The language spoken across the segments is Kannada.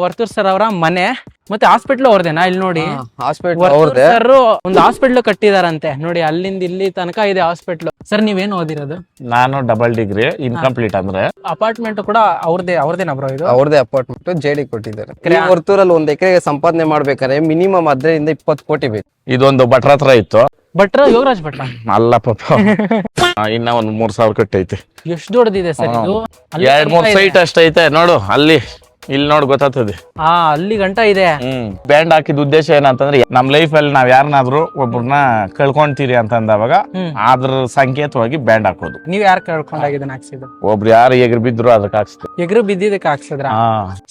ವರ್ತೂರ್ ಸರ್ ಅವರ ಮನೆ ಮತ್ತೆ ಹಾಸ್ಪಿಟ್ಲ್ ಅವ್ರದೇನಾ? ಇಲ್ಲಿ ನೋಡಿ ಹಾಸ್ಪಿಟಲ್ ಸರ್ ಒಂದು ಹಾಸ್ಪಿಟ್ಲ್ ಕಟ್ಟಿದಾರಂತೆ ನೋಡಿ, ಅಲ್ಲಿಂದ ಇಲ್ಲಿ ತನಕ ಇದೆ ಹಾಸ್ಪಿಟ್ಲ್. ಸರ್ ನೀವೇನು ಓದಿರೋದು? ನಾನು ಡಬಲ್ ಡಿಗ್ರಿ ಇನ್ಕಂಪ್ಲೀಟ್. ಅಂದ್ರೆ ಅಪಾರ್ಟ್ಮೆಂಟ್ ಕೂಡ ಅವ್ರದೇನಾ ಬ್ರೋ? ಇದು ಅವ್ರದೇ ಅಪಾರ್ಟ್ಮೆಂಟ್ ಜೆಡಿ ಕೊಟ್ಟಿದ್ದಾರೆ. ವರ್ತೂರಲ್ಲಿ 1 ಎಕರೆಗೆ ಸಂಪಾದನೆ ಮಾಡ್ಬೇಕಾದ್ರೆ ಮಿನಿಮಮ್ 15-20 ಕೋಟಿ ಬೇಕು. ಇದೊಂದು ಭಟ್ರ ಹತ್ರ ಇತ್ತು. ಭಟ್ರ ಯೋಗರಾಜ್ ಭಟ್ರ ಅಲ್ಲ ಪಾಪ, ಇನ್ನ ಒಂದ್ 3,000 ಕಟ್ಟೈತೆ. ಎಷ್ಟು ದೊಡ್ಡದಿದೆ ಸರ್ ಇದು? 2-3 ಸೈಟ್ ಅಷ್ಟೈತೆ ನೋಡು. ಅಲ್ಲಿ ಇಲ್ಲಿ ನೋಡ್ ಗೊತ್ತಾಗ್ತದೆ. ಅಲ್ಲಿ ಗಂಟ ಇದೆ. ಬ್ಯಾಂಡ್ ಹಾಕಿದ ಉದ್ದೇಶ ಏನಂತಂದ್ರೆ ನಮ್ ಲೈಫ್ ಅಲ್ಲಿ ನಾವ್ ಯಾರನ್ನಾದ್ರೂ ಒಬ್ಬರನ್ನ ಕಳ್ಕೊಂತೀರಿ ಅಂತಂದವಾಗ ಅದ್ರ ಸಂಕೇತವಾಗಿ ಬ್ಯಾಂಡ್ ಹಾಕೋದು. ನೀವ್ ಯಾರು ಕಳ್ಕೊಂಡಾಗಿದ್ದನ್ನ ಹಾಕ್ಸಿದ್ರು? ಒಬ್ರು ಯಾರು ಎಗ್ರು ಬಿದ್ರು ಅದಕ್ಕೆ ಹಾಕ್ಸ್ತೀವಿ. ಎಗ್ರು ಬಿದ್ದಿದ್ದಕ್ಕೆ ಹಾಕ್ಸಿದ್ರ?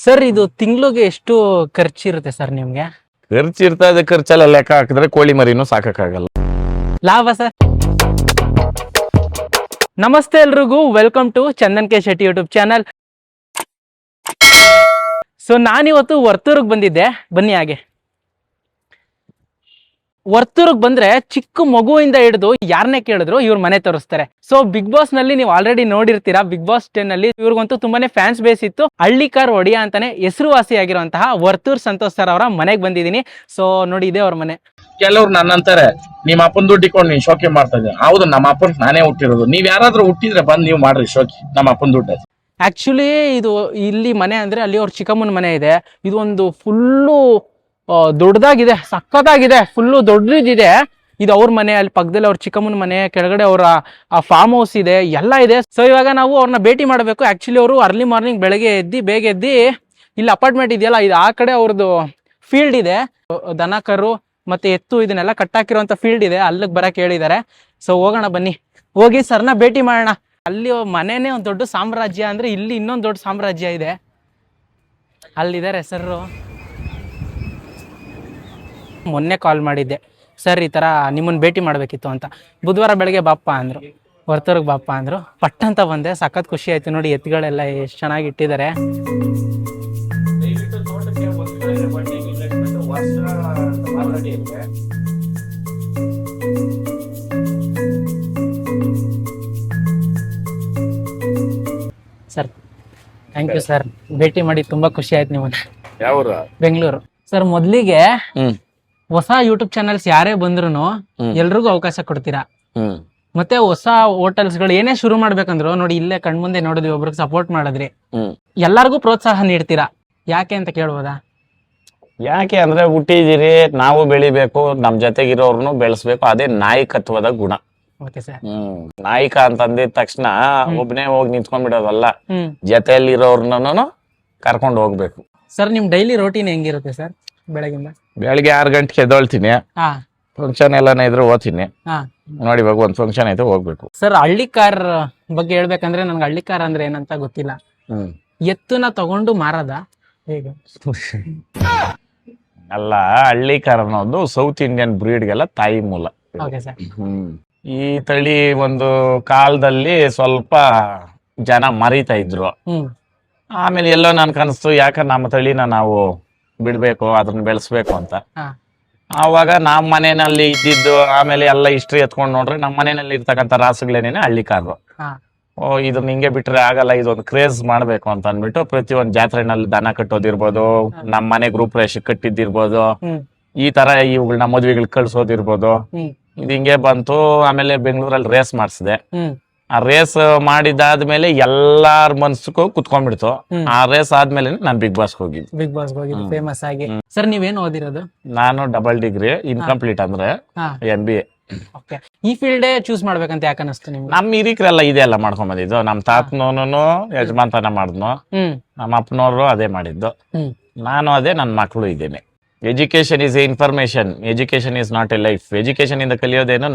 ಸರ್ ಇದು ತಿಂಗ್ಳಿಗೆ ಎಷ್ಟು ಖರ್ಚಿರುತ್ತೆ ಸರ್ ನಿಮ್ಗೆ? ಖರ್ಚು ಇರ್ತದೆ. ಖರ್ಚೆಲ್ಲ ಲೆಕ್ಕ ಹಾಕಿದ್ರೆ ಕೋಳಿ ಮರಿನೂ ಸಾಕಾಗಲ್ಲ. ಲಾಭ ಸರ್? ನಮಸ್ತೆ ಎಲ್ರಿಗೂ, welcome to Chandan K Shetty YouTube channel. So ನಾನಿವತ್ತು ವರ್ತೂರಿಗೆ ಬಂದಿದ್ದೆ. ಬನ್ನಿ ಹಾಗೆ. ವರ್ತೂರಿಗೆ ಬಂದ್ರೆ ಚಿಕ್ಕ ಮಗುವಿಂದ ಹಿಡಿದು ಯಾರನ್ನೇ ಕೇಳಿದ್ರು ಇವ್ರ ಮನೆ ತೋರಿಸ್ತಾರೆ. ಸೊ ಬಿಗ್ ಬಾಸ್ ನಲ್ಲಿ ನೀವು ಆಲ್ರೆಡಿ ನೋಡಿರ್ತೀರಾ. ಬಿಗ್ ಬಾಸ್ 10 ಅಲ್ಲಿ ಇವ್ರಿಗಂತೂ ತುಂಬಾನೇ ಫ್ಯಾನ್ಸ್ ಬೇಸ್ ಇತ್ತು. ಹಳ್ಳಿಕಾರ್ ಒಡಿಯಾ ಅಂತಾನೆ ಹೆಸರುವಾಸಿಯಾಗಿರುವಂತಹ ವರ್ತೂರ್ ಸಂತೋಷ್ ಸರ್ ಅವರ ಮನೆಗೆ ಬಂದಿದ್ದೀನಿ. ಸೊ ನೋಡಿ, ಇದೆ ಅವ್ರ ಮನೆ. ಕೆಲವ್ರು ನನ್ನಂತಾರೆ, ನಿಮ್ಮ ಅಪ್ಪನ ದುಡ್ಡು ಇಟ್ಕೊಂಡು ನೀನ್ ಶೋಕಿ ಮಾಡ್ತಾ ಇದ್ದೆ. ಹೌದು, ನಮ್ಮ ಅಪ್ಪನ್ ನಾನೇ ಹುಟ್ಟಿರೋದು. ನೀವ್ ಯಾರಾದ್ರೂ ಹುಟ್ಟಿದ್ರೆ ಬಂದ್ ನೀವು ಮಾಡ್ರಿ ಶೋಕಿ, ನಮ್ಮ ಅಪ್ಪನ ದುಡ್ಡು. ಆಕ್ಚುಲಿ ಇದು ಇಲ್ಲಿ ಮನೆ ಅಂದ್ರೆ ಅಲ್ಲಿ ಅವ್ರ ಚಿಕ್ಕಮ್ಮನ ಮನೆ ಇದೆ. ಇದು ಒಂದು ಫುಲ್ಲು ದೊಡ್ಡದಾಗಿದೆ, ಸಕ್ಕತ್ತಾಗಿದೆ, ಫುಲ್ಲು ದೊಡ್ಡದಿದೆ. ಇದು ಅವ್ರ ಮನೆ, ಅಲ್ಲಿ ಪಕ್ಕದಲ್ಲಿ ಅವ್ರ ಚಿಕ್ಕಮ್ಮನ ಮನೆ, ಕೆಳಗಡೆ ಅವರ ಫಾರ್ಮ್ ಹೌಸ್ ಇದೆ, ಎಲ್ಲ ಇದೆ. ಸೊ ಇವಾಗ ನಾವು ಅವ್ರನ್ನ ಭೇಟಿ ಮಾಡಬೇಕು. ಆಕ್ಚುಲಿ ಅವರು ಅರ್ಲಿ ಮಾರ್ನಿಂಗ್ ಬೆಳಗ್ಗೆ ಬೇಗ ಎದ್ದಿ ಇಲ್ಲಿ ಅಪಾರ್ಟ್ಮೆಂಟ್ ಇದೆಯಲ್ಲ, ಇದು ಆ ಕಡೆ ಅವ್ರದ್ದು ಫೀಲ್ಡ್ ಇದೆ. ದನ ಕರು ಮತ್ತೆ ಎತ್ತು ಇದನ್ನೆಲ್ಲ ಕಟ್ಟಾಕಿರುವಂತ ಫೀಲ್ಡ್ ಇದೆ, ಅಲ್ಲಿಗೆ ಬರಕ್ ಹೇಳಿದ್ದಾರೆ. ಸೊ ಹೋಗೋಣ ಬನ್ನಿ, ಹೋಗಿ ಸರ್ನ ಭೇಟಿ ಮಾಡೋಣ. ಅಲ್ಲಿ ಮನೆನೇ ಒಂದು ದೊಡ್ಡ ಸಾಮ್ರಾಜ್ಯ ಅಂದ್ರೆ ಇಲ್ಲಿ ಇನ್ನೊಂದು ದೊಡ್ಡ ಸಾಮ್ರಾಜ್ಯ ಇದೆ. ಅಲ್ಲಿದ್ದಾರೆ ಸರ್. ಮೊನ್ನೆ ಕಾಲ್ ಮಾಡಿದ್ದೆ, ಸರ್ ಈ ತರ ನಿಮ್ಮನ್ನ ಭೇಟಿ ಮಾಡ್ಬೇಕಿತ್ತು ಅಂತ. ಬುಧವಾರ ಬೆಳಗ್ಗೆ ಬಾಪ್ಪ ಅಂದ್ರು, ವರ್ತೂರ್ಗೆ ಬಾಪ್ಪ ಅಂದ್ರು. ಪಟ್ ಅಂತ ಬಂದೆ. ಸಖತ್ ಖುಷಿ ಆಯ್ತು ನೋಡಿ, ಎತ್ತುಗಳೆಲ್ಲ ಎಷ್ಟು ಚೆನ್ನಾಗಿ ಇಟ್ಟಿದ್ದಾರೆ. ಸರ್ ಥ್ಯಾಂಕ್ ಯು ಸರ್, ಭೇಟಿ ಮಾಡಿ ತುಂಬಾ ಖುಷಿ ಆಯ್ತು. ನಿಮ್ಮನ್ನ ಯಾವ್ರ? ಬೆಂಗಳೂರು ಸರ್. ಮೊದ್ಲಿಗೆ ಹೊಸ ಯೂಟ್ಯೂಬ್ ಚಾನೆಲ್ಸ್ ಯಾರೇ ಬಂದ್ರು ಎಲ್ರಿಗೂ ಅವಕಾಶ ಕೊಡ್ತೀರಾ. ಮತ್ತೆ ಹೊಸ ಹೋಟೆಲ್ಸ್ ಗಳು ಏನೇ ಶುರು ಮಾಡ್ಬೇಕಂದ್ರು ನೋಡಿ, ಇಲ್ಲೇ ಕಣ್ಮುಂದೆ ನೋಡಿದ್ವಿ, ಒಬ್ರಿಗೆ ಸಪೋರ್ಟ್ ಮಾಡಿದ್ರಿ, ಎಲ್ಲರಿಗೂ ಪ್ರೋತ್ಸಾಹ ನೀಡ್ತೀರಾ. ಯಾಕೆ ಅಂತ ಕೇಳ್ಬೋದಾ? ಯಾಕೆ ಅಂದ್ರೆ ಹುಟ್ಟಿದಿರಿ, ನಾವು ಬೆಳಿಬೇಕು, ನಮ್ ಜೊತೆಗಿರೋರ್ನು ಬೆಳೆಸ್ಬೇಕು. ಅದೇ ನಾಯಕತ್ವದ ಗುಣ. ನಾಯಕ ಅಂತಂದಿದ ತಕ್ಷಣ ಒಬ್ನೇ ಹೋಗಿ ನಿಂತ್ಕೊಂಡ್ಬಿಡೋದಲ್ಲ, ಜೊತೆಯಲ್ಲಿರೋರ್ನು ಕರ್ಕೊಂಡು ಹೋಗ್ಬೇಕು. ಸರ್ ನಿಮ್ ಡೈಲಿ ರೋಟೀನ್ ಹೆಂಗಿರುತ್ತೆ ಸರ್? ಬೆಳಗ್ಗೆ 6 ಗಂಟೆಗೆ ಎದ್ದೊಳ್ತೀನಿ, ಫಂಕ್ಷನ್ ಎಲ್ಲಾನ ಇದ್ರೆ ಓದ್ತೀನಿ. ನೋಡಿ ಇವಾಗ ಒಂದ್ ಫಂಕ್ಷನ್ ಐತೆ, ಹೋಗ್ಬೇಕು. ಸರ್ ಹಳ್ಳಿ ಕಾರ್ ಬಗ್ಗೆ ಹೇಳ್ಬೇಕಂದ್ರೆ ನನ್ಗೆ ಹಳ್ಳಿ ಕಾರ್ ಅಂದ್ರೆ ಏನಂತ ಗೊತ್ತಿಲ್ಲ. ಎತ್ತುನ ತಗೊಂಡು ಮಾರದ ಹೇಗೆ? ಅಲ್ಲ, ಹಳ್ಳಿ ಕಾರ್ ಅನ್ನೋದು ಸೌತ್ ಇಂಡಿಯನ್ ಬ್ರೀಡ್ಗೆಲ್ಲ ತಾಯಿ ಮೂಲ. ಈ ತಳಿ ಒಂದು ಕಾಲದಲ್ಲಿ ಸ್ವಲ್ಪ ಜನ ಮರೀತಾ ಇದ್ರು. ಆಮೇಲೆ ಎಲ್ಲೋ ನನ್ಗೆ ಅನಿಸ್ತು, ಯಾಕ ನಮ್ಮ ತಳಿನ ನಾವು ಬಿಡ್ಬೇಕು, ಅದನ್ನ ಬೆಳೆಸ್ಬೇಕು ಅಂತ. ಆವಾಗ ನಮ್ಮ ಮನೆಯಲ್ಲಿ ಇದ್ದಿದ್ದು, ಆಮೇಲೆ ಎಲ್ಲ ಹಿಸ್ಟ್ರಿ ಎತ್ಕೊಂಡು ನೋಡ್ರೆ ನಮ್ಮ ಮನೆಯಲ್ಲಿ ಇರ್ತಕ್ಕಂಥ ರಾಸುಗಳೇನೇನೆ ಹಳ್ಳಿ ಕಾರು. ಇದನ್ನ ಹಿಂಗೆ ಬಿಟ್ರೆ ಆಗಲ್ಲ, ಇದೊಂದು ಕ್ರೇಜ್ ಮಾಡ್ಬೇಕು ಅಂತ ಅಂದ್ಬಿಟ್ಟು ಪ್ರತಿಯೊಂದು ಜಾತ್ರೆನಲ್ಲಿ ದನ ಕಟ್ಟೋದಿರ್ಬೋದು, ನಮ್ಮ ಮನೆ ಗ್ರೂಪ್ ರೇಷ್ ಕಟ್ಟಿದ್ದಿರ್ಬೋದು, ಈ ತರ ಇವುಗಳನ್ನ ಮದ್ವೆಗಳು ಕಳ್ಸೋದಿರ್ಬೋದು. ಇದು ಹಿಂಗೆ ಬಂತು. ಆಮೇಲೆ ಬೆಂಗಳೂರಲ್ಲಿ ರೇಸ್ ಮಾಡಿಸಿದೆ. ಆ ರೇಸ್ ಮಾಡಿದಾದ್ಮೇಲೆ ಎಲ್ಲಾರ ಮನ್ಸಕ್ಕೂ ಕುತ್ಕೊಂಡ್ಬಿಡ್ತು. ಆ ರೇಸ್ ಆದ್ಮೇಲೆ ನಾನು ಬಿಗ್ ಬಾಸ್ ಹೋಗಿದ್ದು. ಬಿಗ್ ಬಾಸ್ ಹೋಗಿದ್ದು ಫೇಮಸ್ ಆಗಿ. ಸರ್ ನೀವೇನು ಓದಿರೋದು? ನಾನು ಡಬಲ್ ಡಿಗ್ರಿ ಇನ್ಕಂಪ್ಲೀಟ್, ಅಂದ್ರೆ MBA. ಈ ಫೀಲ್ಡ್ ಚೂಸ್ ಮಾಡ್ಬೇಕಂತ ಯಾಕೆ ಅನಿಸ್ತು ನಿಮ್ಗೆ? ನಮ್ ಹಿರಿಕರೆಲ್ಲ ಇದೆಲ್ಲ ಮಾಡ್ಕೊಂಡ್ ಬಂದಿದ್ದು. ನಮ್ ತಾತನೂ ಯಜಮಾನ್ತನ ಮಾಡಿದ್ನು, ನಮ್ಮ ಅಪ್ಪನವರು ಅದೇ ಮಾಡಿದ್ದು, ನಾನು ಅದೇ, ನನ್ನ ಮಕ್ಕಳು ಇದ್ದೇನೆ. Education is information, education is not A life. Education ಇಂದ ಕಲಿಯೋದೇನು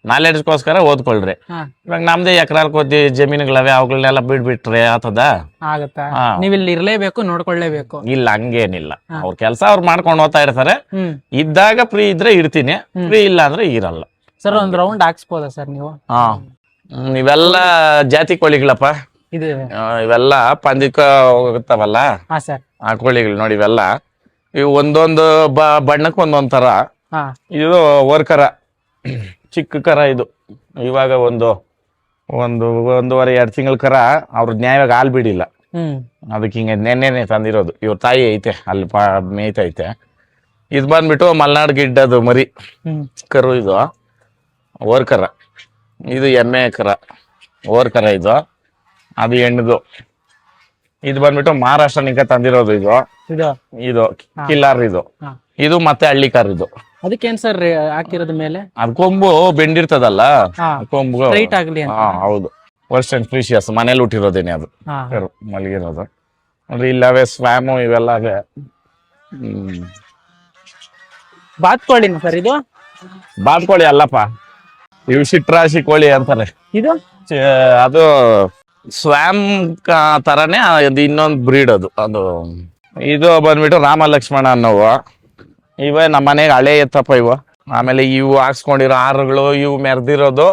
ನಾಲೆಡ್ಜ್ಗೋಸ್ಕರ ಓದ್ಕೊಳ್ರಿ. ಇವಾಗ ನಮ್ದೇ ಎಕರಾಲ್ ಕೋತಿ ಜಮೀನುಗಳವೆ, ಅವುಗಳನ್ನೆಲ್ಲ ಬಿಟ್ಬಿಟ್ರೆ ಆತದ? ನೀವ್ ಇಲ್ಲಿ ಇರ್ಲೇಬೇಕು, ನೋಡ್ಕೊಳ್ಳೇಬೇಕು. ಇಲ್ಲ, ಹಂಗೇನಿಲ್ಲ. ಅವ್ರ ಕೆಲ್ಸ ಅವ್ರು ಮಾಡ್ಕೊಂಡು ಹೋಗ್ತಾ ಇರ್ತಾರೆ. ಇದ್ದಾಗ ಫ್ರೀ ಇದ್ರೆ ಇರ್ತೀನಿ, ಫ್ರೀ ಇಲ್ಲ ಅಂದ್ರೆ ಇರಲ್ಲ. ಸರ್ ಒಂದ್ ರೌಂಡ್ ಹಾಕ್ಸ್ಬೋದಾ ಸರ್ ನೀವು? ಇವೆಲ್ಲ ಜಾತಿ ಕೋಳಿಗಳಪ್ಪ. ಇವೆಲ್ಲ ಪಂದಿಕ ಹೋಗುತ್ತಾವಲ್ಲ ಆ ಕೋಳಿಗಳು ನೋಡಿ. ಇವೆಲ್ಲ ಇವು ಒಂದೊಂದು ಬಣ್ಣಕ್ಕೆ ಒಂದೊಂದ್ ತರ. ಇದು ವರ್ಕರ, ಚಿಕ್ಕ ಕರ. ಇದು ಇವಾಗ ಒಂದು 1.5-2 ತಿಂಗಳ ಕರ. ಅವ್ರ ನ್ಯಾಯವಾಗಿ ಹಾಲು ಬಿಡಿಲ್ಲ, ಅದಕ್ಕೆ ಹಿಂಗೆ ನೆನ್ನೆನೆ ತಂದಿರೋದು. ಇವ್ರ ತಾಯಿ ಐತೆ ಅಲ್ಲಿ ಮೇಯ್ತೈತೆ. ಇದು ಬಂದ್ಬಿಟ್ಟು ಮಲ್ನಾಡ್ ಗಿಡ್ಡದು ಮರಿ ಕರು. ಇದು ಓರ್ಕರ, ಇದು ಎಮ್ಮೆ ಕರ, ಓರ್ಕರ ಇದು. ಅದು ಹೆಣ್ಣದು. ಇದು ಬಂದ್ಬಿಟ್ಟು ಮಹಾರಾಷ್ಟ್ರನಿಂದ ತಂದಿರೋದು. ಇದು ಕಿಲ್ಲಾರ್. ಇದು ಮತ್ತೆ ಹಳ್ಳಿಕಾರ್. ಇದು ಅದಕ್ಕೇನ್ ಸರ್ ಹಾಕಿರೋದ್ ಮೇಲೆ? ಅದ್ ಕೊಂಬು ಬೆಂಡಿರ್ತದಲ್ಲ, ಕೊಂಬು. ಹೌದು, ವರ್ಷ ಪ್ರೀಶಿಯಸ್ ಮನೇಲಿ ಹುಟ್ಟಿರೋದೇನೆ ಅದು ಮಲಗಿರೋದು. ಅಂದ್ರೆ ಇಲ್ಲವೇ ಸ್ವ್ಯಾಮು ಇವೆಲ್ಲ. ಬಾತ್ಕೋಳಿ ಸರ್ ಇದು? ಬಾತ್ಕೋಳಿ ಅಲ್ಲಪ್ಪ, ಇವು ಶಿಟ್ರಾಶಿ ಕೋಳಿ ಅಂತಾರೆ. ಇದು ಅದು ಸ್ವ್ಯಾಮ್ ತರನೇ ಅದು ಇನ್ನೊಂದು ಬ್ರೀಡ್. ಅದು ಇದು ಬಂದ್ಬಿಟ್ಟು ರಾಮ ಲಕ್ಷ್ಮಣ ಅನ್ನೋವು. ಇವೇ ನಮ್ಮ ಮನೆಗೆ ಹಳೆ ಎತ್ತಪ್ಪ ಇವು. ಆಮೇಲೆ ಇವು ಹಾಕ್ಸ್ಕೊಂಡಿರೋ ಆರುಗಳು, ಇವು ಮೆರ್ದಿರೋದು.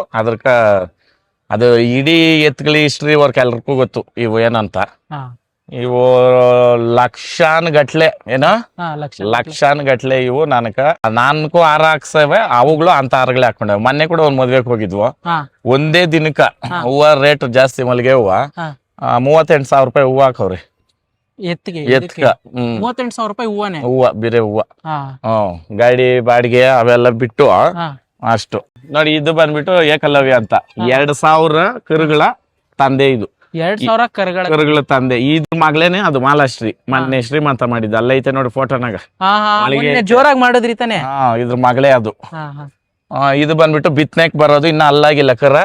ಅದು ಇಡೀ ಎತ್ಗಳ ಹಿಸ್ಟ್ರಿ ವರ್ಕ್ ಎಲ್ರಿಗೂ ಗೊತ್ತು ಇವು ಏನಂತ. ಇವು ಲಕ್ಷಾನ್ ಗಟ್ಲೆ ಲಕ್ಷಾನ್ ಗಟ್ಲೆ ಇವು. ನಾಲ್ಕು ಆರು ಹಾಕ್ಸವೆ, ಅವುಗಳು ಅಂತ ಆರುಗಳೇ ಹಾಕೊಂಡವೆ. ಮೊನ್ನೆ ಕೂಡ ಒಂದ್ ಮದ್ವೆಗೆ ಹೋಗಿದ್ವು. ಒಂದೇ ದಿನಕ್ಕ ಹೂವ ರೇಟ್ ಜಾಸ್ತಿ. ಮಲ್ಲಿಗೆ ಹೂವ 38,000 ರೂಪಾಯಿ ಹೂವ ಹಾಕವ್ರಿ ಎತ್ಕ. 38,000 ರೂಪಾಯಿ ಹೂವ, ಬೇರೆ ಹೂವ. ಗಾಡಿ ಬಾಡಿಗೆ ಅವೆಲ್ಲ ಬಿಟ್ಟು ಅಷ್ಟು. ನೋಡಿ, ಇದು ಬಂದ್ಬಿಟ್ಟು ಏಕಲವ್ಯ ಅಂತ. 2,000 ಕರುಗಳ ತಂದೆ. ಇದು 2,000 ಕರುಗಳ ತಂದೆ. ಇದ್ರ ಮಗಳೇನೆ ಅದು ಮಾಲಾಶ್ರೀ. ಮೊನ್ನೆ ಶ್ರೀಮಂತ ಮಾಡಿದ್ದು ಅಲ್ಲೈತೆ ನೋಡಿ ಫೋಟೋನಾಗ. ಜೋರಾಗಿ ಮಾಡಿದ್ರಿ ತಾನೆ? ಇದ್ರ ಮಗಳೇ ಅದು. ಇದು ಬಂದ್ಬಿಟ್ಟು ಬಿತ್ನೆಕ್ ಬರೋದು, ಇನ್ನ ಅಲ್ಲಾಗಿಲ್ಲ ಕರ.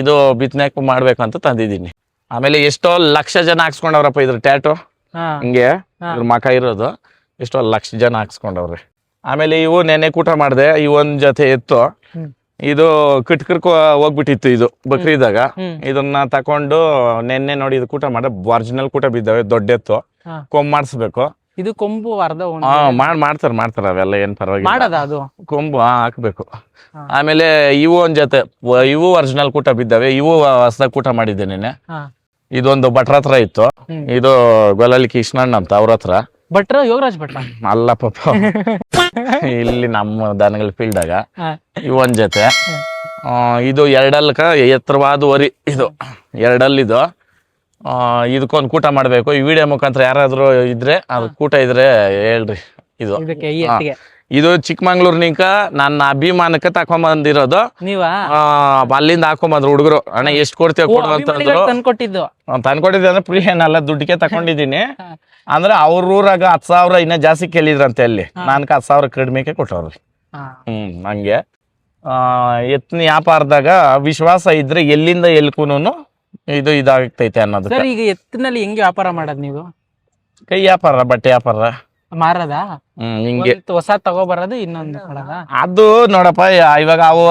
ಇದು ಬಿತ್ನೆಕ್ ಮಾಡ್ಬೇಕು ಅಂತ ತಂದಿದ್ದೀನಿ. ಆಮೇಲೆ ಎಷ್ಟೋ ಲಕ್ಷ ಜನ ಹಾಕ್ಸ್ಕೊಂಡವ್ರಪ್ಪ ಇದ್ರ ಟ್ಯಾಟು. ಹಿಂಗೆ ಇದ್ರ ಮಕ ಇರೋದು. ಎಷ್ಟೋ ಲಕ್ಷ ಜನ ಹಾಕ್ಸ್ಕೊಂಡವ್ರಿ. ಆಮೇಲೆ ಇವು ನೆನೆ ಕೂಟ ಮಾಡಿದೆ. ಈ ಒಂದ್ ಜೊತೆ ಎತ್ತು ಇದು ಕಿಟ್ಕರ್ಕ ಹೋಗ್ಬಿಟ್ಟಿತ್ತು. ಇದು ಬಕ್ರೀದಾಗ ಇದನ್ನ ತಕೊಂಡು ನೆನ್ನೆ ನೋಡಿ ಇದು ಕೂಟ ಮಾಡ. ಒರಿಜಿನಲ್ ಕೂಟ ಬಿದ್ದಾವೆ. ದೊಡ್ಡ ಎತ್ತು ಕೊಂಬ್ ಮಾಡಿಸ್ಬೇಕು. ಇದು ಕೊಂಬು ಅರ್ಧ ಮಾಡ್ತಾರ ಅವೆಲ್ಲ ಏನ್ ಪರವಾಗಿಲ್ಲ. ಅದು ಕೊಂಬು ಹಾಕ್ಬೇಕು. ಆಮೇಲೆ ಇವು ಒಂದ್ ಜೊತೆ ಇವು ಒರಿಜಿನಲ್ ಕೂಟ ಬಿದ್ದಾವೆ. ಇವು ಹೊಸದಾಗ ಕೂಟ ಮಾಡಿದ್ದೆ ನೆನ್ನೆ. ಇದೊಂದು ಭಟ್ರ ಹತ್ರ ಇತ್ತು. ಇದು ಗೊಲಲ್ಲಿ ಕೃಷ್ಣಣ್ಣ ಅಂತ ಅವ್ರ ಹತ್ರ. ಭಟ್ರ ಯೋಗರಾಜ್ ಭಟ್ರ ಅಲ್ಲ ಪಾಪ, ಇಲ್ಲಿ ನಮ್ಮ ದನಗಳ ಫೀಲ್ಡಾಗ. ಇವು ಒಂದ್ ಜೊತೆ. ಇದು ಎರಡಲ್ಕ ಎತ್ತರವಾದ ವರಿ. ಇದು ಎರಡಲ್ಲಿದು. ಇದಕ್ಕೊಂದು ಕೂಟ ಮಾಡ್ಬೇಕು. ಈ ವಿಡಿಯೋ ಮುಖಾಂತರ ಯಾರಾದ್ರೂ ಇದ್ರೆ ಅದು ಕೂಟ ಇದ್ರೆ ಹೇಳ್ರಿ. ಇದು ಚಿಕ್ಕಮಂಗ್ಳೂರ್ನಿಂಕ ನನ್ನ ಅಭಿಮಾನಕ್ಕೆ ತಕೊಂಬಂದಿರೋದು. ಅಲ್ಲಿಂದ ಹಾಕೊಂಬಂದ್ರು ಹುಡುಗರು. ಅಣ್ಣ ಎಷ್ಟ್ ಕೊಡ್ತೀವ ಕೊಡು ಅಂತಂದ್ರು. ತಂದ್ಕೊಟ್ಟಿದ್ದೆ ಅಂದ್ರೆ ಫ್ರೀ ಏನಲ್ಲ, ದುಡ್ಡಿಗೆ ತಕೊಂಡಿದೀನಿ. ಅಂದ್ರೆ ಅವ್ರ ಊರಾಗ 10,000 ಇನ್ನ ಜಾಸ್ತಿ ಕೇಳಿದ್ರಂತೆ. ಅಲ್ಲಿ ನಾನ್ಕ 10,000 ಕಡಿಮೆಗೆ ಕೊಟ್ಟವ್ರಿ. ಹಂಗೆ ಎತ್ತಿನ ವ್ಯಾಪಾರದಾಗ ವಿಶ್ವಾಸ ಇದ್ರೆ ಎಲ್ಲಿಂದ ಎಲ್ಕೂನು ಇದು ಇದಾಗ್ತೈತೆ ಅನ್ನೋದು. ಈಗ ಎತ್ತಿನಲ್ಲಿ ಹೆಂಗೆ ವ್ಯಾಪಾರ ಮಾಡೋದ್ ನೀವು? ಕೈ ವ್ಯಾಪಾರ, ಬಟ್ಟೆ ವ್ಯಾಪಾರ ಮಾರದ. ಹಿಂಗೆ ಹೊಸ ತಗೋಬರೋದು, ಇನ್ನೊಂದು ಅದು ನೋಡಪ್ಪ. ಇವಾಗ ಅವು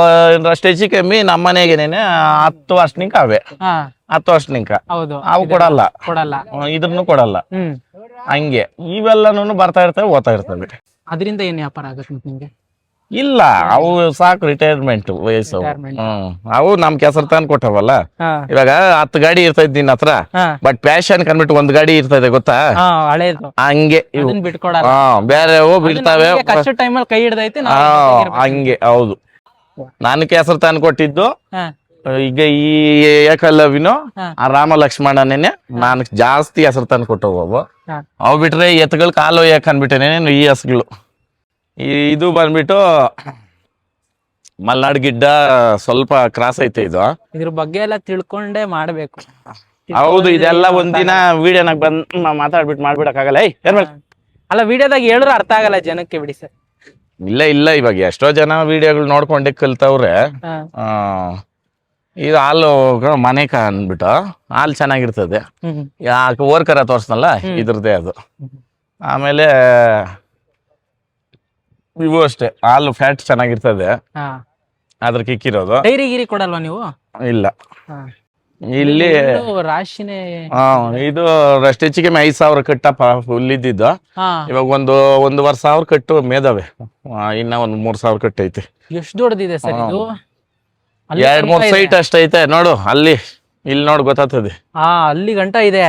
ಹೆಚ್ಚು ಕಮ್ಮಿ ನಮ್ಮ ಮನೆಗೇನೆ 10 ವರ್ಷನಿಂಕ ಅವೇ. 10 ವರ್ಷನಿಂಕ ಅವು ಕೊಡಲ್ಲ. ಇದ್ರನ್ನು ಕೊಡಲ್ಲ. ಹಂಗೆ ಇವೆಲ್ಲನೂ ಬರ್ತಾ ಇರ್ತವೆ, ಓದ್ತಾ ಇರ್ತವೆ. ಅದರಿಂದ ಏನ್ ವ್ಯಾಪಾರ ಆಗತ್ತೆ ನಿಮ್ಗೆ? ಇಲ್ಲ, ಅವು ಸಾಕು, ರಿಟೈರ್ಮೆಂಟ್ ವಯಸ್ಸು. ಅವು ನಮ್ ಕೆಸರು ತಂದು ಕೊಟ್ಟವಲ್ಲ. ಇವಾಗ 10 ಗಾಡಿ ಇರ್ತೈತಿ ನಿನ್ನ ಹತ್ರ, ಬಟ್ ಪ್ಯಾಶನ್ ಕಂಡ್ಬಿಟ್ಟು 1 ಗಾಡಿ ಇರ್ತದೆ ಗೊತ್ತಾ? ಹಂಗೆ ಬೇರೆ ಬಿಡ್ತಾವೆ. ಕೈ ಹಿಡ್ದೈತೆ ಹಂಗೆ. ಹೌದು, ನಾನು ಕೆಸರು ತಂದು ಕೊಟ್ಟಿದ್ದು. ಈಗ ಈ ಏಕಲವ್ಯನು ಆ ರಾಮ ಲಕ್ಷ್ಮಣನೇನೆ ನಾನು ಜಾಸ್ತಿ ಹೆಸರು ತಂದು ಕೊಟ್ಟವು. ಅವು ಬಿಟ್ರೆ ಎತ್ತುಗಳು ಕಾಲು ಯಾಕನ್ಬಿಟ್ಟೇನೇನು ಈ ಹಸುಗಳು. ಇದು ಬಂದ್ಬಿಟ್ಟು ಮಲ್ನಾಡ್ ಗಿಡ್ಡ ಸ್ವಲ್ಪ ಕ್ರಾಸ್ ಐತೆ. ಇದು ಇದ್ರ ಬಗ್ಗೆ ಎಲ್ಲ ತಿಳ್ಕೊಂಡೇ ಮಾಡ್ಬೇಕು. ಹೌದು, ಇದೆಲ್ಲ ಒಂದಿನ ವಿಡಿಯೋನಾಗ ಬಂದ್ ಮಾತಾಡ್ಬಿಟ್ಟು ಮಾಡ್ಬಿಡಕ್ಕಾಗಲ್ಲ. ಅಲ್ಲ, ವಿಡಿಯೋದಾಗ ಹೇಳಿದ್ರು ಅರ್ಥ ಆಗಲ್ಲ ಜನಕ್ಕೆ. ಬಿಡಿ ಸರ್. ಇಲ್ಲ ಇವಾಗ ಎಷ್ಟೋ ಜನ ವಿಡಿಯೋಗಳು ನೋಡ್ಕೊಂಡೆ ಕಲ್ತವ್ರೆ. ಇದು ಹಾಲು ಮನೆಕ ಅಂದ್ಬಿಟ್ಟು ಹಾಲು ಚೆನ್ನಾಗಿರ್ತದೆ. ಓರ್ಕರ ತೋರ್ಸ್ನಲ್ಲ, ಇದ್ರದ್ದೇ ಅದು. ಆಮೇಲೆ ಇವು ಅಷ್ಟೇ, ಹಾಲು ಫ್ಯಾಟ್ ಚೆನ್ನಾಗಿರ್ತದೆ. ಅದ್ರ ಕಿಕ್ಕಿರೋದು. ಡೈರಿ ಗಿರಿ ಕೊಡಲ್ವಾ ನೀವು? ಇಲ್ಲ, ಇಲ್ಲಿ ರಾಶಿನೇ. ಇದು ಹೆಚ್ಚಿಗೆ 5,000 ಕಟ್ಟಪ್ಪ ಫುಲ್ ಇದ್ದಿದ್ದು. ಇವಾಗ 1,500 ಕಟ್ಟು ಮೇದವೆ. ಇನ್ನ 3,000 ಕಟ್ಟೈತಿ. ಎಷ್ಟು ದೊಡ್ಡದಿದೆ ಸರ್ ಇದು? 2-3 ಸೈಟ್ ಅಷ್ಟೈತೆ ನೋಡು. ಇಲ್ಲಿ ನೋಡು ಗೊತ್ತಾಗ್ತದೆ. ಅಲ್ಲಿ ಗಂಟ ಇದೆ.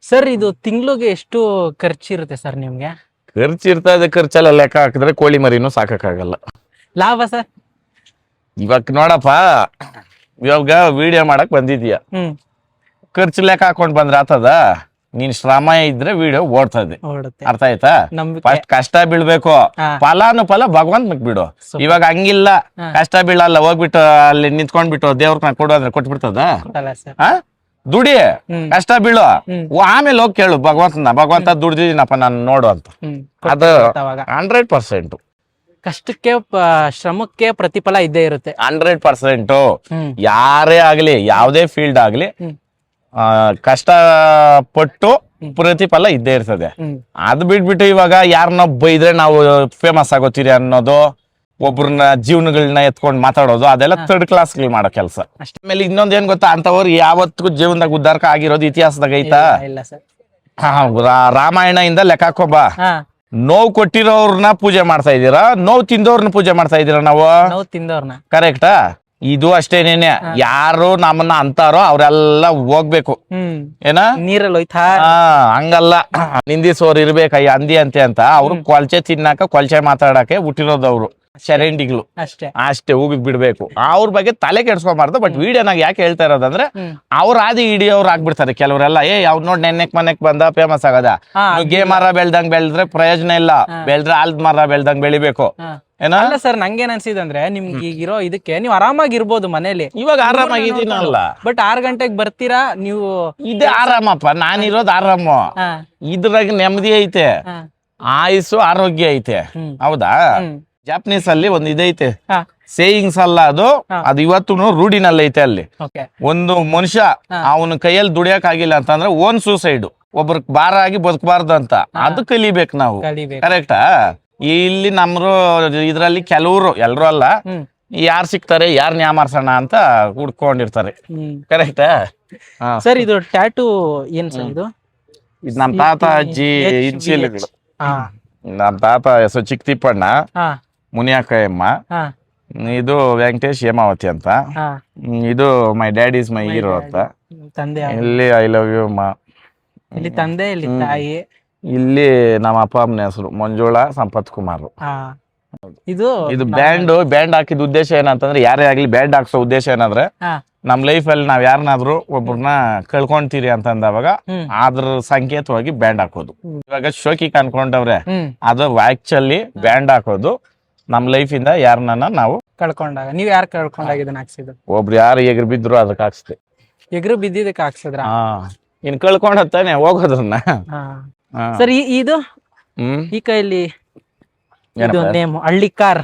ಸರ್, ಇದು ತಿಂಗ್ಳಿಗೆ ಎಷ್ಟು ಖರ್ಚಿರುತ್ತೆ ಸರ್ ನಿಮ್ಗೆ? ಖರ್ಚಿರ್ತದೆ. ಖರ್ಚೆಲ್ಲ ಲೆಕ್ಕ ಹಾಕಿದ್ರೆ ಕೋಳಿ ಮರಿನೂ ಸಾಕಾಗಲ್ಲ. ಲಾಭ ಸರ್? ಇವಾಗ ನೋಡಪ್ಪ, ಇವಾಗ ವಿಡಿಯೋ ಮಾಡಕ್ ಬಂದಿದ್ಯಾ, ಖರ್ಚು ಲೆಕ್ಕ ಹಾಕೊಂಡ್ ಬಂದ್ರೆ ಆತದ. ನೀನ್ ಶ್ರಮ ಇದ್ರೆ ವಿಡಿಯೋ ಓಡ್ತದೆ. ಓಡುತ್ತೆ. ಅರ್ಥ ಆಯ್ತಾ? ನಂಬಿಕೆ. ಫಸ್ಟ್ ಕಷ್ಟ ಬೀಳ್ಬೇಕು, ಫಲಾನುಫಲ ಭಗವಂತ ಬಿಡು. ಇವಾಗ ಹಂಗಿಲ್ಲ, ಕಷ್ಟ ಬೀಳಲ್ಲ, ಹೋಗ್ಬಿಟ್ಟು ಅಲ್ಲಿ ನಿಂತ್ಕೊಂಡ್ಬಿಟ್ಟು ದೇವ್ರ ಕೊಡು ಅಂದ್ರೆ ಕೊಟ್ಬಿಡ್ತದ? ದುಡಿ, ಕಷ್ಟ ಬೀಳು, ಆಮೇಲೆ ಹೋಗಿ ಕೇಳು ಭಗವಂತ ದುಡ್ದಿದ್ದೀನಪ್ಪ ನಾನು ನೋಡು ಅಂತ. ಅದು 100%. ಕಷ್ಟಕ್ಕೆ ಶ್ರಮಕ್ಕೆ ಪ್ರತಿಫಲ ಇದ್ದೇ ಇರುತ್ತೆ. 100%. ಯಾರೇ ಆಗ್ಲಿ, ಯಾವ್ದೇ ಫೀಲ್ಡ್ ಆಗ್ಲಿ, ಕಷ್ಟ ಪಟ್ಟು ಪ್ರತಿಫಲ ಇದ್ದೇ ಇರ್ತದೆ. ಅದ್ ಬಿಟ್ಬಿಟ್ಟು ಇವಾಗ ಯಾರನ್ನ ಬೈದ್ರೆ ನಾವು ಫೇಮಸ್ ಆಗೋತೀರಿ ಅನ್ನೋದು, ಒಬ್ರನ್ನ ಜೀವನಗಳನ್ನ ಎತ್ಕೊಂಡ್ ಮಾತಾಡೋದು, ಅದೆಲ್ಲ ಥರ್ಡ್ ಕ್ಲಾಸ್ ಮಾಡೋ ಕೆಲಸ. ಆಮೇಲೆ ಇನ್ನೊಂದ್ ಏನ್ ಗೊತ್ತಾ, ಅಂತವ್ರು ಯಾವತ್ತಿಗೂ ಜೀವನದಾಗ ಉದ್ದಾರಕ ಆಗಿರೋದು ಇತಿಹಾಸದಾಗ ಐತಾ? ರಾಮಾಯಣ ಇಂದ ಲೆಕ್ಕ ಹಾಕೋಬ. ನೋವು ಕೊಟ್ಟಿರೋರ್ನ ಪೂಜೆ ಮಾಡ್ತಾ ಇದೀರಾ, ನೋವು ತಿಂದವ್ರನ್ನ ಪೂಜೆ ಮಾಡ್ತಾ ಇದೀರಾ ನಾವು? ತಿಂದವ್ರನ್ನ. ಕರೆಕ್ಟಾ? ಇದು ಅಷ್ಟೇನೇನೆ, ಯಾರು ನಮ್ಮನ್ನ ಅಂತಾರೋ ಅವ್ರೆಲ್ಲ ಹೋಗ್ಬೇಕು. ಏನ ನೀರಲ್ಲಿ ಹೋಯ್ತಾ? ಹಂಗಲ್ಲ, ನಿಂದಿಸೋರು ಇರ್ಬೇಕಯ್ಯ ಅಂದಿ ಅಂತೆ ಅಂತ. ಅವ್ರು ಕೊಲ್ಚೆ ತಿನ್ನಾಕ, ಕೊಲ್ಚೆ ಮಾತಾಡಕ್ಕೆ ಹುಟ್ಟಿರೋದು ಅವ್ರು, ಚರಂಡಿಗಳು ಅಷ್ಟೇ. ಹೋಗಿ ಬಿಡ್ಬೇಕು, ಅವ್ರ ಬಗ್ಗೆ ತಲೆ ಕೆಡ್ಸ್ಕೊಬಾರ್ದು. ಬಟ್ ವಿಡಿಯೋನಾಗ ಯಾಕೆ ಹೇಳ್ತಾ ಇರೋದಂದ್ರೆ, ಅವ್ರ ಆದಿ ಹಿಡಿಯೋರು ಆಗ್ಬಿಡ್ತಾರೆ ಕೆಲವರೆಲ್ಲ. ಅವ್ರು ನೋಡ್ ನೆನ್ನೆಕ್ ಮನೆಕ್ ಬಂದ ಫೇಮಸ್ ಆಗದ. ಗೆ ಮರ ಬೆಳ್ದಂಗ್ ಬೆಳೆದ್ರೆ ಪ್ರಯೋಜನ ಇಲ್ಲ, ಬೆಳೆದ್ರೆ ಆಲ್ದ ಮರ ಬೆಳ್ದಂಗ್ ಬೆಳಿಬೇಕು. ಅಲ್ಲ ಸರ್, ನಂಗೇನ್ ಅನ್ಸಿದೆ ಅಂದ್ರೆ, ನಿಮ್ಗೆ ಈಗಿರೋ ಇದಕ್ಕೆ ನೀವು ಆರಾಮಾಗಿರ್ಬೋದು ಮನೇಲಿ. ಇವಾಗ ಆರಾಮಾಗಿದ್ದೀನಲ್ಲ, ಬಟ್ 6 ಗಂಟೆಗೆ ಬರ್ತೀರಾ ನೀವು. ಇದೇ ಆರಾಮಪ್ಪ, ನಾನಿರೋದು ಆರಾಮ. ಇದ್ರಾಗ ನೆಮ್ಮದಿ ಐತೆ, ಆಯುಸ್ಸು, ಆರೋಗ್ಯ ಐತೆ. ಹೌದಾ? ಜಾಪನೀಸ್ ಅಲ್ಲಿ ಒಂದ್ ಇದೈತೆ, ಸೇಯಿಂಗ್ಸ್ ಅಲ್ಲ ಅದು ಇವತ್ತು ರೂಢಿನಲ್ಲಿ ಐತೆ. ಅಲ್ಲಿ ಒಂದು ಮನುಷ್ಯ ಅವನ ಕೈಯಲ್ಲಿ ದುಡಿಯಕ್ ಆಗಿಲ್ಲ ಅಂತಂದ್ರೆ ಓನ್ ಸೂಸೈಡ್, ಒಬ್ರ ಭಾರ ಆಗಿ ಬದುಕಬಾರ್ದು ಅಂತ. ಅದು ಕಲಿಬೇಕು ನಾವು. ಕರೆಕ್ಟಾ? ಇಲ್ಲಿ ನಮ್ರು ಇದ್ರಲ್ಲಿ ಕೆಲವ್ರು, ಎಲ್ರು ಅಲ್ಲ, ಯಾರ್ ಸಿಗ್ತಾರೆ, ಯಾರ್ ನ್ಯಾಮಾರ್ಸೋಣ ಅಂತ ಹುಡ್ಕೊಂಡಿರ್ತಾರೆ. ಕರೆಕ್ಟಾ? ಸರ್, ಇದು ಟ್ಯಾಟೂ ಏನ್ ಸರ್? ಇದು ನಮ್ ತಾತ ಅಜ್ಜಿ ಇನ್ಶಿಯಲ್ಗಳು. ನಮ್ ತಾತ ಹೆಸರು ಚಿಕ್ತಿಪ್ಪಣ್ಣ, ಮುನಿಯಕ್ಕಯ್ಯಮ್ಮ, ಇದು ವೆಂಕಟೇಶ್ ಹೇಮಾವತಿ ಅಂತ. ಇದು my dad is my hero ಅಂತ. ಇಲ್ಲಿ ಐ ಲವ್ ಯು ಅಮ್ಮ. ಇಲ್ಲಿ ತಂದೆ, ಇಲ್ಲಿ ತಾಯಿ. ಇಲ್ಲಿ ನಮ್ಮ ಅಪ್ಪ ಅಮ್ಮನ ಹೆಸರು ಮಂಜುಳಾ ಸಂಪತ್ ಕುಮಾರ್. ಇದು ಬ್ಯಾಂಡ್ ಹಾಕಿದ ಉದ್ದೇಶ ಏನಂತಂದ್ರೆ, ಯಾರೇ ಆಗ್ಲಿ ಬ್ಯಾಂಡ್ ಹಾಕ್ಸೋ ಉದ್ದೇಶ ಏನಂದ್ರೆ, ನಮ್ ಲೈಫ್ ಅಲ್ಲಿ ನಾವ್ ಯಾರನ್ನಾದ್ರೂ ಒಬ್ಬರನ್ನ ಕಳ್ಕೊಂತೀರಿ ಅಂತಂದವಾಗ ಅದ್ರ ಸಂಕೇತವಾಗಿ ಬ್ಯಾಂಡ್ ಹಾಕೋದು. ಇವಾಗ ಶೋಕಿಗೆ ಅನ್ಕೊಂಡವ್ರೆ, ಅದು ಆಕ್ಚುಲಿ ಬ್ಯಾಂಡ್ ಹಾಕೋದು ನಮ್ ಲೈಫ್ ಇಂದ ಯಾರನ್ನ ನಾವು ಕಳ್ಕೊಂಡಾಗ. ನೀವ್ ಯಾರು ಕಳ್ಕೊಂಡಾಗ ಇದನ್ನ ಹಾಕ್ಸಿದ್ರು? ಒಬ್ರು ಯಾರು ಎಗ್ರು ಬಿದ್ರು ಅದಕ್ಕೆ ಹಾಕ್ಸ್ದೆ. ಎಗ್ರು ಬಿದ್ದಿದ್ದಕ್ಕೆ ಹಾಕ್ಸಿದ್ರ? ಇನ್ ಕಳ್ಕೊಂಡತ್ತಾನೆ ಹೋಗೋದ್ರನ್ನ. ಸರ್, ಇದು ಈ ಕೈಲಿ ನೇಮ್ ಹಳ್ಳಿಕಾರ್.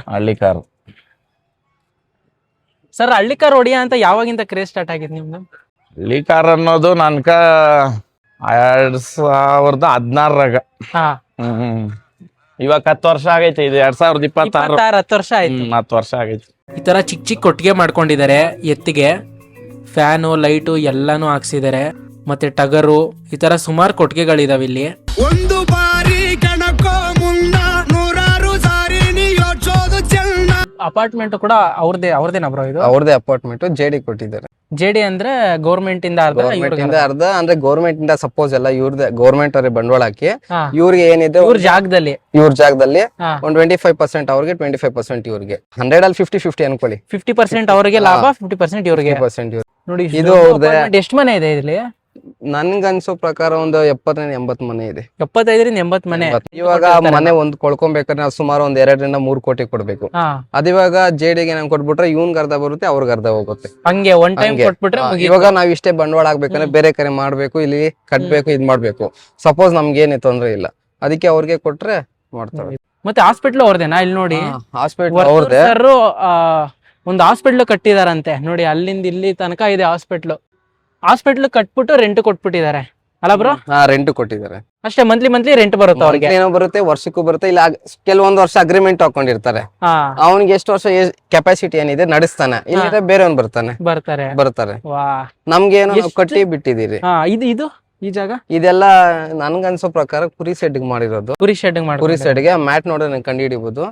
ಸರ್, ಹಳ್ಳಿಕಾರ್ ಹೊಡಿಯ ಅಂತ ಯಾವಾಗಿಂದ ಕ್ರೇಜ್ ಸ್ಟಾರ್ಟ್ ಆಗಿದ್ ನಿಮ್ದು? ಹಳ್ಳಿಕಾರ್ ಅನ್ನೋದು ನನ್ಕ 2016ರಾಗ. ಇವಾಗ 10 ವರ್ಷ ಆಗೈತೆ. ಇದು 2026. 10 ವರ್ಷ ಆಯ್ತು. 10 ವರ್ಷ ಆಗೈತೆ. ಈ ತರ ಚಿಕ್ಕ ಚಿಕ್ಕ ಕೊಟ್ಟಿಗೆ ಮಾಡ್ಕೊಂಡಿದ್ದಾರೆ. ಎತ್ತಿಗೆ ಫ್ಯಾನು, ಲೈಟು ಎಲ್ಲಾನು ಹಾಕ್ಸಿದ್ದಾರೆ. ಮತ್ತೆ ಟಗರು, ಈ ತರ ಸುಮಾರು ಕೊಟ್ಟಿಗೆಗಳಿದಾವೆ ಇಲ್ಲಿ. ಒಂದು ಬಾರಿ ಅಪಾರ್ಟ್ಮೆಂಟ್ ಕೂಡ ಅವ್ರದೇನಾ ಬ್ರೋ? ಇದು ಅವ್ರದೇ ಅಪಾರ್ಟ್ಮೆಂಟ್. ಜೆಡಿ ಕೊಟ್ಟಿದ್ದಾರೆ. ಜೆಡಿ ಅಂದ್ರೆ ಗೌರ್ಮೆಂಟ್ ಇಂದ ಅರ್ಧ ಅಂದ್ರೆ ಗೌರ್ಮೆಂಟ್ ಇಂದ ಸಪೋಸ್ ಎಲ್ಲ ಇವ್ರದೇ, ಗೌರ್ಮೆಂಟ್ ಅವ್ರಿಗೆ ಬಂಡವಾಳ ಹಾಕಿ ಇವ್ರಿಗೆ ಏನಿದೆ ಇವ್ರ ಜಾಗದಲ್ಲಿ ಒಂದು 25% ಅವ್ರಿಗೆ, 25% ಇವ್ರಿಗೆ. 100 ಅಲ್ಲಿ 50-50 ಅನ್ಕೊಳ್ಳಿ. 50% ಅವ್ರಿಗೆ ಲಾಭ, 50% ಇವ್ರಿಗೆ. ನೋಡಿ, ಇದು ಎಷ್ಟು ಮನೆ ಇದೆ ಇಲ್ಲಿ? ನನ್ಗನ್ಸೋ ಪ್ರಕಾರ ಒಂದು 70-80 ಮನೆ ಇದೆ. 75-80 ಮನೆ. ಇವಾಗ ಮನೆ ಒಂದ್ ಕೊಳ್ಕೊಬೇಕಾದ್ರೆ ನಾವು ಸುಮಾರು ಒಂದ್ 2-3 ಕೋಟಿ ಕೊಡ್ಬೇಕು. ಅದಿವಾಗ ಜೆಡಿಗೆ ನಂಗೆ ಕೊಟ್ಬಿಟ್ರೆ ಇವ್ನ್ಗೆ ಅರ್ಧ ಬರುತ್ತೆ, ಅವ್ರಿಗೆ ಅರ್ಧ ಹೋಗುತ್ತೆ. ಹಂಗೆ ಒನ್ ಟೈಮ್ ಕೊಟ್ಬಿಟ್ರೆ ಇವಾಗ ನಾವ್ ಇಷ್ಟೇ ಬಂಡವಾಳ ಆಗ್ಬೇಕಂದ್ರೆ ಬೇರೆ ಕಡೆ ಮಾಡ್ಬೇಕು, ಇಲ್ಲಿ ಕಟ್ಬೇಕು, ಇದ್ ಮಾಡ್ಬೇಕು. ಸಪೋಸ್ ನಮ್ಗೆ ಏನೇ ತೊಂದ್ರೆ ಇಲ್ಲ, ಅದಕ್ಕೆ ಅವ್ರಿಗೆ ಕೊಟ್ರೆ ಮಾಡ್ತಾರೆ. ಮತ್ತೆ ಹಾಸ್ಪಿಟ್ಲ್ ಅವ್ರದೇನಾ? ಇಲ್ಲಿ ನೋಡಿ, ಹಾಸ್ಪಿಟ್ಲ್ ಅವ್ರದೇ. ಒಂದು ಹಾಸ್ಪಿಟ್ಲ್ ಕಟ್ಟಿದಾರಂತೆ ನೋಡಿ, ಅಲ್ಲಿಂದ ಇಲ್ಲಿ ತನಕ ಇದೆ ಹಾಸ್ಪಿಟ್ಲ್ ಕಟ್ಬಿಟ್ಟು ರೆಂಟ್ ಕೊಟ್ಬಿಟ್ಟಿದ್ದಾರೆ ಅಲ್ಲ ಬ್ರೋ? ರೆಂಟ್ ಕೊಟ್ಟಿದ್ದಾರೆ ಅಷ್ಟೇ. ಮಂತ್ಲಿ ರೆಂಟ್ ಬರುತ್ತೆ ಅವ್ರಿಗೆ. ಏನೋ ಬರುತ್ತೆ, ವರ್ಷಕ್ಕೂ ಬರುತ್ತೆ. ಇಲ್ಲ ಕೆಲವೊಂದು ವರ್ಷ ಅಗ್ರಿಮೆಂಟ್ ಹಾಕೊಂಡಿರ್ತಾರೆ. ಅವ್ನಿಗೆ ಎಷ್ಟು ವರ್ಷ ಕೆಪಾಸಿಟಿ ಏನಿದೆ ನಡೆಸ್ತಾನೆ, ಇಲ್ಲ ಬೇರೆಯವ್ನ್ ಬರ್ತಾರೆ. ನಮ್ಗೆ ಏನೋ ಕಟ್ಟಿ ಬಿಟ್ಟಿದೀರಿ. ಇದು ಈ ಜಾಗ ಇದೆಲ್ಲ ನನ್ಗನ್ಸೋ ಪ್ರಕಾರ ಕುರಿ ಸೆಡ್ಗೆ ಮಾಡಿರೋದು. ಕುರಿ ಶೆಡ್ ಮಾಡಿ ಕುರಿ ಸೆಡ್ಗೆ ಮ್ಯಾಟ್ ನೋಡಿದ್ರೆ ಕಂಡು ಹಿಡಿಬಹುದು.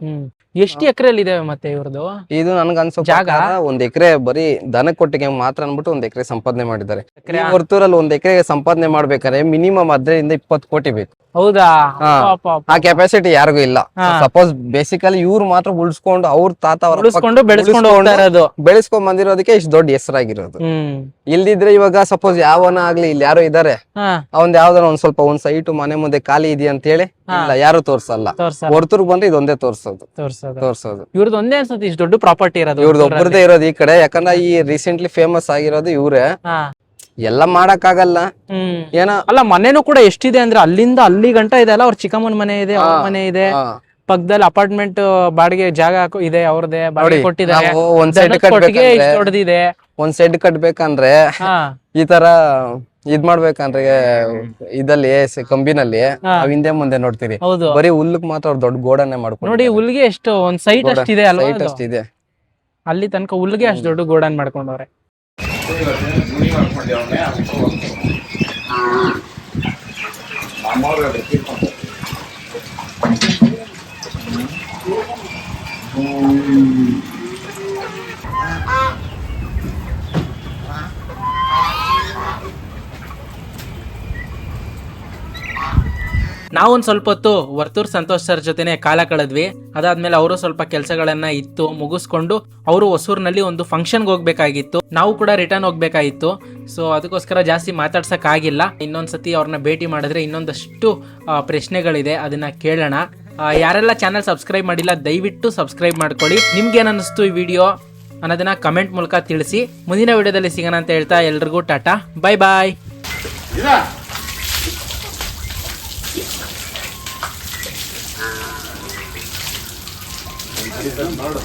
ಎಷ್ಟು ಎಕರೆಯಲ್ಲಿ ಇದೆ ಮತ್ತೆ ಇವ್ರದ್ದು ಇದು ನನ್ಗನ್ಸೋ ಜಾಗ? ಪ್ರಕಾರ 1 ಎಕರೆ ಬರೀ ದನ ಕೊಟ್ಟಿಗೆ ಮಾತ್ರ ಅನ್ಬಿಟ್ಟು 1 ಎಕರೆ ಸಂಪಾದನೆ ಮಾಡಿದ್ದಾರೆ. ಎಕರೆ? ಹೊರ್ತೂರಲ್ಲಿ 1 ಎಕರೆಗೆ ಸಂಪಾದನೆ ಮಾಡ್ಬೇಕಾದ್ರೆ ಮಿನಿಮಮ್ 15-20 ಕೋಟಿ ಬೇಕು. ಹೌದಾ? ಹಾ. ಪಾಪ, ಪಾಪ. ಆ ಕೆಪಾಸಿಟಿ ಯಾರಿಗೂ ಇಲ್ಲ. ಹಾ. ಸಪೋಸ್ ಬೇಸಿಕಲಿ ಇವ್ರು ಮಾತ್ರ ಉಳಿಸ್ಕೊಂಡು ಅವ್ರ ತಾತ ಅವ್ರ ಉಳಿಸ್ಕೊಂಡು ಬೆಳೆಸ್ಕೊಂಡು ಹೋಗ್ತಾ ಇರೋದು. ಬೆಳೆಸ್ಕೊಂಡ್ ಬಂದಿರೋದಕ್ಕೆ ಇಷ್ಟು ದೊಡ್ಡ ಹೆಸರಾಗಿರೋದು. ಹ್ಮ್. ಇಲ್ದಿದ್ರೆ ಇವಾಗ ಸಪೋಸ್ ಯಾವನ ಆಗ್ಲಿ ಇಲ್ಲಿ ಯಾರೋ ಇದಾರೆ, ಹಾ. ಅವ್ನ್ ಯಾವ್ದಾರ ಒಂದ್ ಸೈಟು ಮನೆ ಮುಂದೆ ಖಾಲಿ ಇದೆಯಾ ಅಂತ ಹೇಳಿ ಇಲ್ಲ ಯಾರು ತೋರ್ಸಲ್ಲ. ತೋರ್ಸಲ್ಲ. ಹೊರ್ತೂರ್ಗ್ ಬಂದ್ರೆ ಇದೊಂದೇ ತೋರ್ಸೋದು. ತೋರ್ಸೋದು ಇವ್ರದ್ದು ಒಂದೇ ಅನ್ಸುತ್ತೆ ಇಷ್ಟು ದೊಡ್ಡ ಪ್ರಾಪರ್ಟಿ ಇರೋದು. ಇವ್ರದ್ದು ಒಬ್ಬರದೇ ಇರೋದು ಈ ಕಡೆ. ಯಾಕಂದ್ರೆ ಈ ರೀಸೆಂಟ್ಲಿ ಫೇಮಸ್ ಆಗಿರೋದು ಇವ್ರೆ. ಹಾ. ಎಲ್ಲ ಮಾಡಕ್ ಆಗಲ್ಲ. ಏನ ಅಲ್ಲ ಮನೆನೂ ಕೂಡ ಎಷ್ಟಿದೆ ಅಂದ್ರೆ ಅಲ್ಲಿಂದ ಅಲ್ಲಿ ಗಂಟ ಇದೆ ಅಲ್ಲ. ಅವ್ರ ಚಿಕ್ಕಮ್ಮನ ಮನೆ ಇದೆ, ಅವ್ರ ಮನೆ ಇದೆ, ಪಕ್ಕದಲ್ಲಿ ಅಪಾರ್ಟ್ಮೆಂಟ್ ಬಾಡಿಗೆ ಜಾಗ ಇದೆ, ಅವ್ರದೇ ಬಾಡಿಗೆ ಕೊಟ್ಟಿದ್ದಾರೆ. ನಾವು ಒಂದ್ ಸೆಡ್ ಕೊಟ್ಟಿಗೆ ಕಟ್ಬೇಕಂದ್ರೆ ಇಷ್ಟು ದೊಡ್ಡದಿದೆ. ಒಂದ್ ಸೆಡ್ ಕಟ್ಬೇಕಂದ್ರೆ ಹಾ. ಈ ತರ ಇದ್ ಮಾಡ್ಬೇಕಂದ್ರೆ ಇದಲ್ಲಿ ಕಂಬಿನಲ್ಲಿ ನಾವ್ ಹಿಂದೆ ಮುಂದೆ ನೋಡ್ತೀರಿ, ಹೌದು. ಬರೀ ಹುಲ್ಲಕ್ ಮಾತ್ರ ಅವ್ರು ದೊಡ್ಡ ಗೋಡನ್ನೇ ಮಾಡ್ಕೊಂಡು ನೋಡಿ ಹುಲ್ಗೆ ಎಷ್ಟು ಒಂದ್ ಸೈಟ್ ಅಷ್ಟಿದೆ ಅಲ್ವಾ ಸೈಟ್ ಅದು? ಅಷ್ಟಿದೆ. ಅಲ್ಲಿ ತನಕ ಹುಲ್ಗೆ ಅಷ್ಟು ದೊಡ್ಡ ಗೋಡನ್ ಮಾಡ್ಕೊಂಡವ್ರೆ. ನಾವೊಂದ್ ಸ್ವಲ್ಪ ಹೊತ್ತು ವರ್ತೂರ್ ಸಂತೋಷ್ ಸರ್ ಜೊತೆನೆ ಕಾಲ ಕಳೆದ್ವಿ. ಅದಾದ್ಮೇಲೆ ಅವರು ಸ್ವಲ್ಪ ಕೆಲಸಗಳನ್ನ ಇತ್ತು ಮುಗಿಸ್ಕೊಂಡು ಅವರು ಹೊಸೂರ್ನಲ್ಲಿ ಒಂದು ಫಂಕ್ಷನ್ಗೆ ಹೋಗ್ಬೇಕಾಗಿತ್ತು. ನಾವು ಕೂಡ ರಿಟರ್ನ್ ಹೋಗ್ಬೇಕಾಗಿತ್ತು. ಸೊ ಅದಕ್ಕೋಸ್ಕರ ಜಾಸ್ತಿ ಮಾತಾಡ್ಸಕ್ ಆಗಿಲ್ಲ. ಇನ್ನೊಂದ್ಸತಿ ಅವ್ರನ್ನ ಭೇಟಿ ಮಾಡಿದ್ರೆ ಇನ್ನೊಂದಷ್ಟು ಪ್ರಶ್ನೆಗಳಿದೆ, ಅದನ್ನ ಕೇಳೋಣ. ಯಾರೆಲ್ಲ ಚಾನಲ್ ಸಬ್ಸ್ಕ್ರೈಬ್ ಮಾಡಿಲ್ಲ ದಯವಿಟ್ಟು ಸಬ್ಸ್ಕ್ರೈಬ್ ಮಾಡ್ಕೊಳ್ಳಿ. ನಿಮ್ಗೆ ಏನ್ ಅನ್ನಿಸ್ತು ಈ ವಿಡಿಯೋ ಅನ್ನೋದನ್ನ ಕಮೆಂಟ್ ಮೂಲಕ ತಿಳಿಸಿ. ಮುಂದಿನ ವಿಡಿಯೋದಲ್ಲಿ ಸಿಗೋಣ ಅಂತ ಹೇಳ್ತಾ ಎಲ್ರಿಗೂ ಟಾಟಾ, ಬಾಯ್ ಬಾಯ್. ನೋಡು